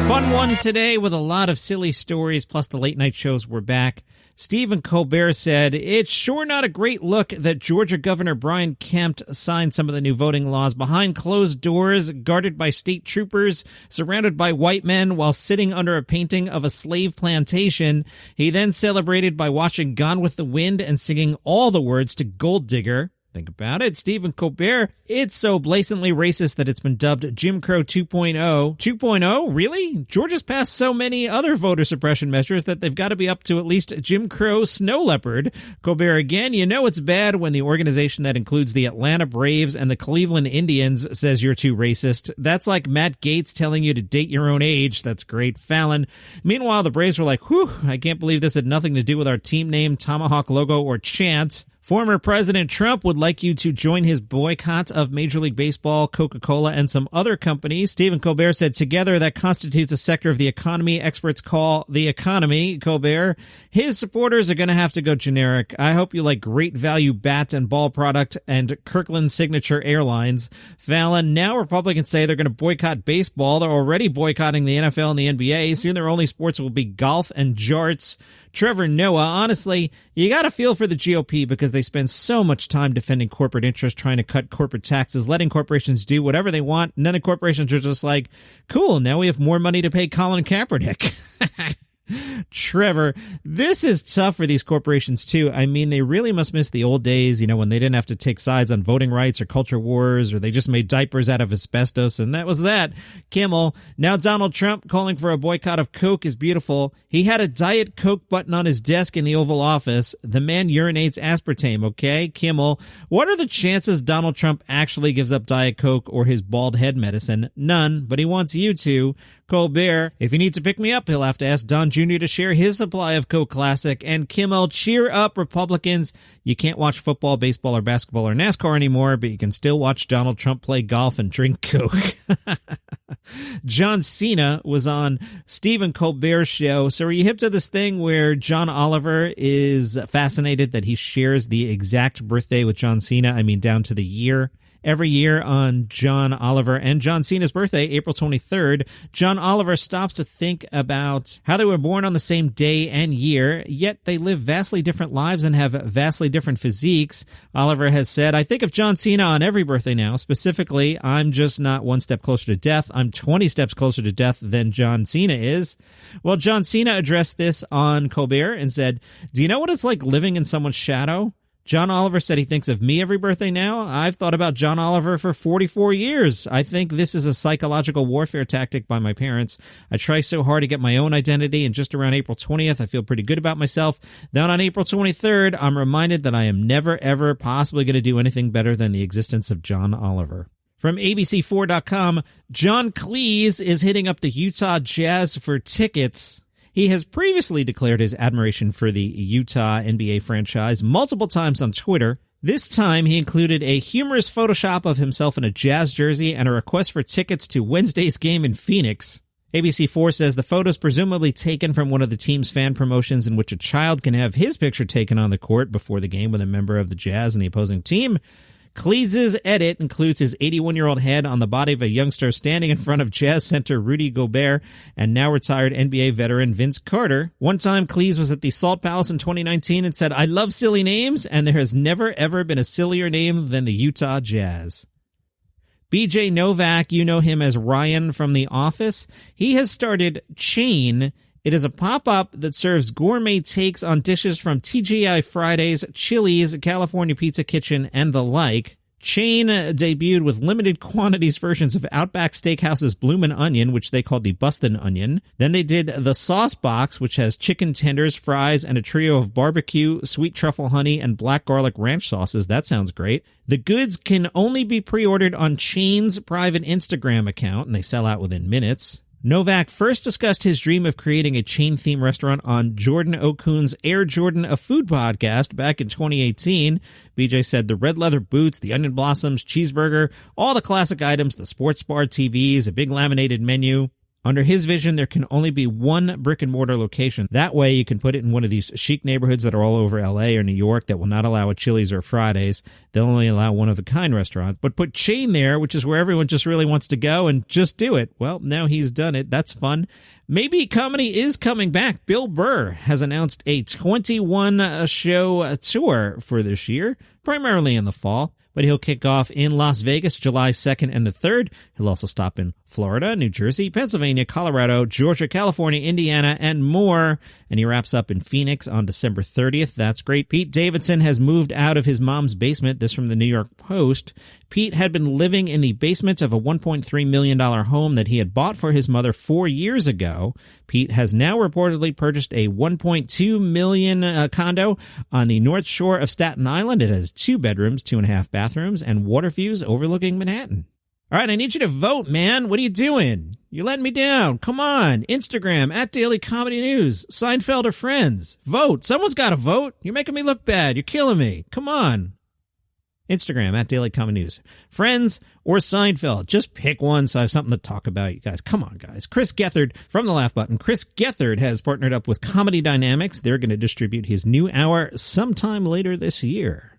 Fun one today with a lot of silly stories, plus the late night shows were back. Stephen Colbert said, "It's sure not a great look that Georgia Governor Brian Kemp signed some of the new voting laws behind closed doors, guarded by state troopers, surrounded by white men while sitting under a painting of a slave plantation. He then celebrated by watching Gone with the Wind and singing all the words to Gold Digger." Think about it. Stephen Colbert, it's so blatantly racist that it's been dubbed Jim Crow 2.0. 2.0? Really? Georgia's passed so many other voter suppression measures that they've got to be up to at least Jim Crow snow leopard. Colbert again, you know it's bad when the organization that includes the Atlanta Braves and the Cleveland Indians says you're too racist. That's like Matt Gaetz telling you to date your own age. That's great. Fallon. Meanwhile, the Braves were like, whew, I can't believe this had nothing to do with our team name, tomahawk logo, or chant. Former President Trump would like you to join his boycott of Major League Baseball, Coca-Cola, and some other companies. Stephen Colbert said, together that constitutes a sector of the economy experts call the economy. Colbert, his supporters are going to have to go generic. I hope you like Great Value bat and ball product and Kirkland Signature Airlines. Fallon, now Republicans say they're going to boycott baseball. They're already boycotting the NFL and the NBA. Soon their only sports will be golf and jarts. Trevor Noah, honestly, you got to feel for the GOP because they spend so much time defending corporate interests, trying to cut corporate taxes, letting corporations do whatever they want, and then the corporations are just like, cool, now we have more money to pay Colin Kaepernick. Trevor, this is tough for these corporations, too. I mean, they really must miss the old days, you know, when they didn't have to take sides on voting rights or culture wars, or they just made diapers out of asbestos, and that was that. Kimmel, now Donald Trump calling for a boycott of Coke is beautiful. He had a Diet Coke button on his desk in the Oval Office. The man urinates aspartame, okay? Kimmel, what are the chances Donald Trump actually gives up Diet Coke or his bald head medicine? None, but he wants you to. Colbert, if he needs to pick me up, he'll have to ask Don Jr. to share his supply of Coke Classic. And Kimmel, cheer up, Republicans. You can't watch football, baseball, or basketball or NASCAR anymore, but you can still watch Donald Trump play golf and drink Coke. John Cena was on Stephen Colbert's show. So are you hip to this thing where John Oliver is fascinated that he shares the exact birthday with John Cena? I mean, down to the year. Every year on John Oliver and John Cena's birthday, April 23rd, John Oliver stops to think about how they were born on the same day and year, yet they live vastly different lives and have vastly different physiques. Oliver has said, I think of John Cena on every birthday now. Specifically, I'm just not one step closer to death. I'm 20 steps closer to death than John Cena is. Well, John Cena addressed this on Colbert and said, do you know what it's like living in someone's shadow? John Oliver said he thinks of me every birthday now. I've thought about John Oliver for 44 years. I think this is a psychological warfare tactic by my parents. I try so hard to get my own identity, and just around April 20th, I feel pretty good about myself. Then on April 23rd, I'm reminded that I am never, ever possibly going to do anything better than the existence of John Oliver. From ABC4.com, John Cleese is hitting up the Utah Jazz for tickets. He has previously declared his admiration for the Utah NBA franchise multiple times on Twitter. This time, he included a humorous Photoshop of himself in a Jazz jersey and a request for tickets to Wednesday's game in Phoenix. ABC4 says the photos presumably taken from one of the team's fan promotions in which a child can have his picture taken on the court before the game with a member of the Jazz and the opposing team. Cleese's edit includes his 81-year-old head on the body of a youngster standing in front of Jazz center Rudy Gobert and now retired NBA veteran Vince Carter. One time, Cleese was at the Salt Palace in 2019 and said, I love silly names, and there has never, ever been a sillier name than the Utah Jazz. BJ Novak, you know him as Ryan from The Office. He has started Chain. It is a pop-up that serves gourmet takes on dishes from TGI Fridays, Chili's, California Pizza Kitchen, and the like. Chain debuted with limited quantities versions of Outback Steakhouse's Bloomin' Onion, which they called the Bustin' Onion. Then they did the Sauce Box, which has chicken tenders, fries, and a trio of barbecue, sweet truffle honey, and black garlic ranch sauces. That sounds great. The goods can only be pre-ordered on Chain's private Instagram account, and they sell out within minutes. Novak first discussed his dream of creating a chain-themed restaurant on Jordan Okune's Air Jordan, a Food podcast back in 2018. BJ said the red leather boots, the onion blossoms, cheeseburger, all the classic items, the sports bar TVs, a big laminated menu. Under his vision, there can only be one brick-and-mortar location. That way, you can put it in one of these chic neighborhoods that are all over L.A. or New York that will not allow a Chili's or Fridays. They'll only allow one-of-a-kind restaurants. But put chain there, which is where everyone just really wants to go, and just do it. Well, now he's done it. That's fun. Maybe comedy is coming back. Bill Burr has announced a 21-show tour for this year, primarily in the fall. But he'll kick off in Las Vegas July 2nd and the 3rd. He'll also stop in Florida, New Jersey, Pennsylvania, Colorado, Georgia, California, Indiana, and more. And he wraps up in Phoenix on December 30th. That's great. Pete Davidson has moved out of his mom's basement. This from the New York Post. Pete had been living in the basement of a $1.3 million home that he had bought for his mother 4 years ago. Pete has now reportedly purchased a $1.2 million condo on the North Shore of Staten Island. It has 2 bedrooms, 2.5 bathrooms, and water views overlooking Manhattan. All right, I need you to vote, man. What are you doing? You're letting me down. Come on. Instagram, @Daily Comedy News. Seinfeld or Friends. Vote. Someone's got to vote. You're making me look bad. You're killing me. Come on. Instagram, @Daily Comedy News. Friends or Seinfeld. Just pick one so I have something to talk about, you guys. Come on, guys. Chris Gethard from The Laugh Button. Chris Gethard has partnered up with Comedy Dynamics. They're going to distribute his new hour sometime later this year.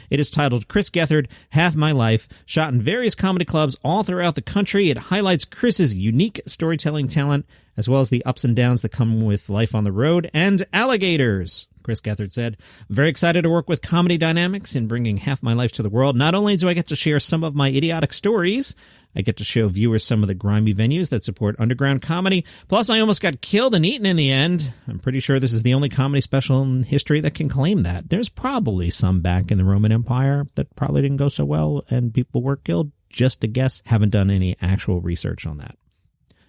It is titled Chris Gethard, Half My Life, shot in various comedy clubs all throughout the country. It highlights Chris's unique storytelling talent, as well as the ups and downs that come with life on the road and alligators. Chris Gethard said, "I'm very excited to work with Comedy Dynamics in bringing Half My Life to the world. Not only do I get to share some of my idiotic stories, I get to show viewers some of the grimy venues that support underground comedy. Plus, I almost got killed and eaten in the end. I'm pretty sure this is the only comedy special in history that can claim that. There's probably some back in the Roman Empire that probably didn't go so well and people were killed. Just a guess. Haven't done any actual research on that."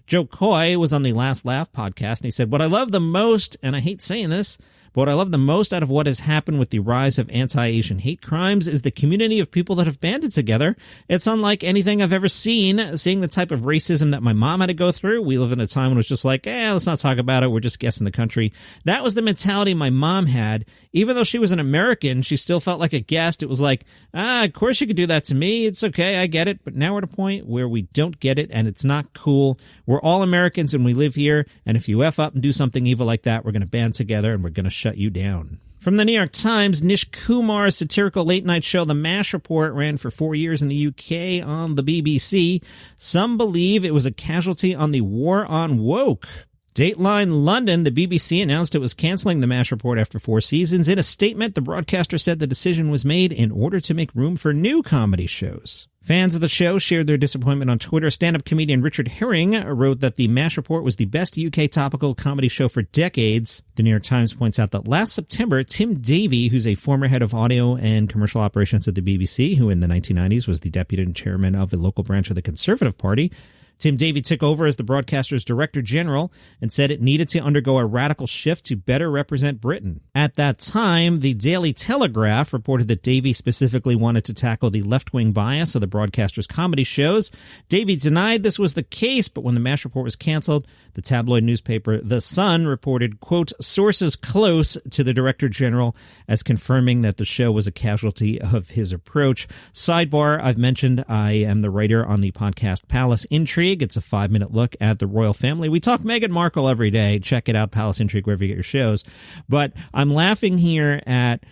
Joe Coy was on the Last Laugh podcast, and he said, "What I love the most, and I hate saying this, but what I love the most out of what has happened with the rise of anti-Asian hate crimes is the community of people that have banded together. It's unlike anything I've ever seen. Seeing the type of racism that my mom had to go through, we live in a time when it was just like, let's not talk about it. We're just guessing the country. That was the mentality my mom had. Even though she was an American, she still felt like a guest. It was like, of course you could do that to me. It's okay. I get it. But now we're at a point where we don't get it and it's not cool. We're all Americans and we live here. And if you F up and do something evil like that, we're going to band together and we're going to shut you down." From the New York Times, Nish Kumar's satirical late-night show, The MASH Report, ran for 4 years in the UK on the BBC. Some believe it was a casualty on the war on woke. Dateline London, the BBC announced it was canceling The MASH Report after 4 seasons. In a statement, the broadcaster said the decision was made in order to make room for new comedy shows. Fans of the show shared their disappointment on Twitter. Stand-up comedian Richard Herring wrote that The MASH Report was the best UK topical comedy show for decades. The New York Times points out that last September, Tim Davie, who's a former head of audio and commercial operations at the BBC, who in the 1990s was the deputy chairman of a local branch of the Conservative Party, Tim Davie took over as the broadcaster's director general and said it needed to undergo a radical shift to better represent Britain. At that time, the Daily Telegraph reported that Davie specifically wanted to tackle the left-wing bias of the broadcaster's comedy shows. Davie denied this was the case, but when the MASH Report was canceled, the tabloid newspaper The Sun reported, quote, sources close to the director general as confirming that the show was a casualty of his approach. Sidebar, I've mentioned I am the writer on the podcast Palace Intrigue. It's a 5-minute look at the royal family. We talk Meghan Markle every day. Check it out, Palace Intrigue, wherever you get your shows. But I'm laughing here at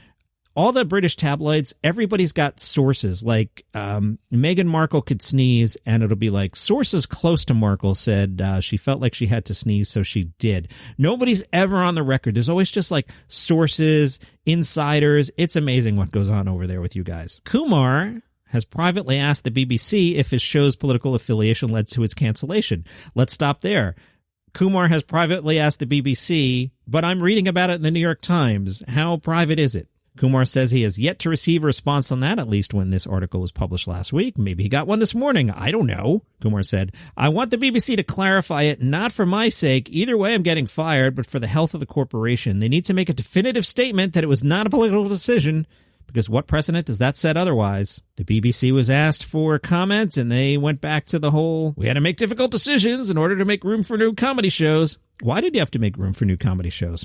all the British tabloids. Everybody's got sources. Like Meghan Markle could sneeze, and it'll be like, sources close to Markle said she felt like she had to sneeze, so she did. Nobody's ever on the record. There's always just like sources, insiders. It's amazing what goes on over there with you guys. Kumar has privately asked the BBC if his show's political affiliation led to its cancellation. Let's stop there. Kumar has privately asked the BBC, but I'm reading about it in the New York Times. How private is it? Kumar says he has yet to receive a response on that, at least when this article was published last week. Maybe he got one this morning. I don't know. Kumar said, I want the BBC to clarify it, not for my sake. Either way, I'm getting fired, but for the health of the corporation. They need to make a definitive statement that it was not a political decision, because what precedent does that set otherwise? The BBC was asked for comments, and they went back to the whole, we had to make difficult decisions in order to make room for new comedy shows. Why did you have to make room for new comedy shows?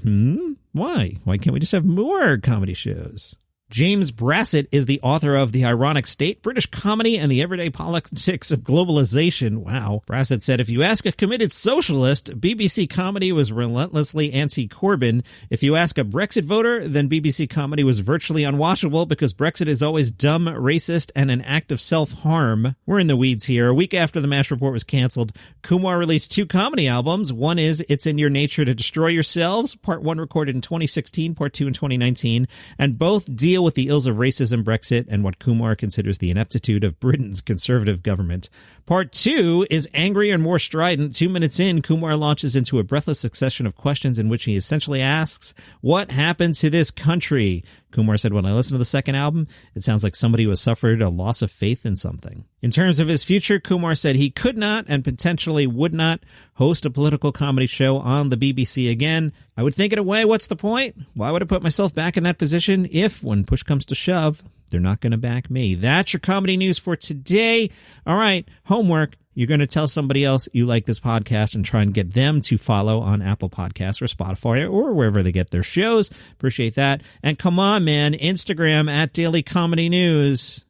Why? Why can't we just have more comedy shows? James Brassett is the author of The Ironic State, British Comedy and the Everyday Politics of Globalization. Wow. Brassett said, if you ask a committed socialist, BBC comedy was relentlessly anti-Corbyn. If you ask a Brexit voter, then BBC comedy was virtually unwatchable because Brexit is always dumb, racist, and an act of self-harm. We're in the weeds here. A week after the MASH report was canceled, Kumar released 2 comedy albums. One is It's in Your Nature to Destroy Yourselves, part 1 recorded in 2016, part 2 in 2019, and both deal with the ills of racism, Brexit, and what Kumar considers the ineptitude of Britain's conservative government. Part 2 is angrier and more strident. 2 minutes in, Kumar launches into a breathless succession of questions in which he essentially asks, what happened to this country? Kumar said, when I listened to the second album, it sounds like somebody who has suffered a loss of faith in something. In terms of his future, Kumar said he could not and potentially would not host a political comedy show on the BBC again. I would think in a way, what's the point? Why would I put myself back in that position if, when push comes to shove, they're not going to back me? That's your comedy news for today. All right, homework. You're going to tell somebody else you like this podcast and try and get them to follow on Apple Podcasts or Spotify or wherever they get their shows. Appreciate that. And come on, man, Instagram at Daily Comedy News.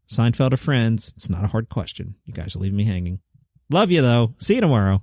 Seinfeld or Friends? It's not a hard question. You guys are leaving me hanging. Love you, though. See you tomorrow.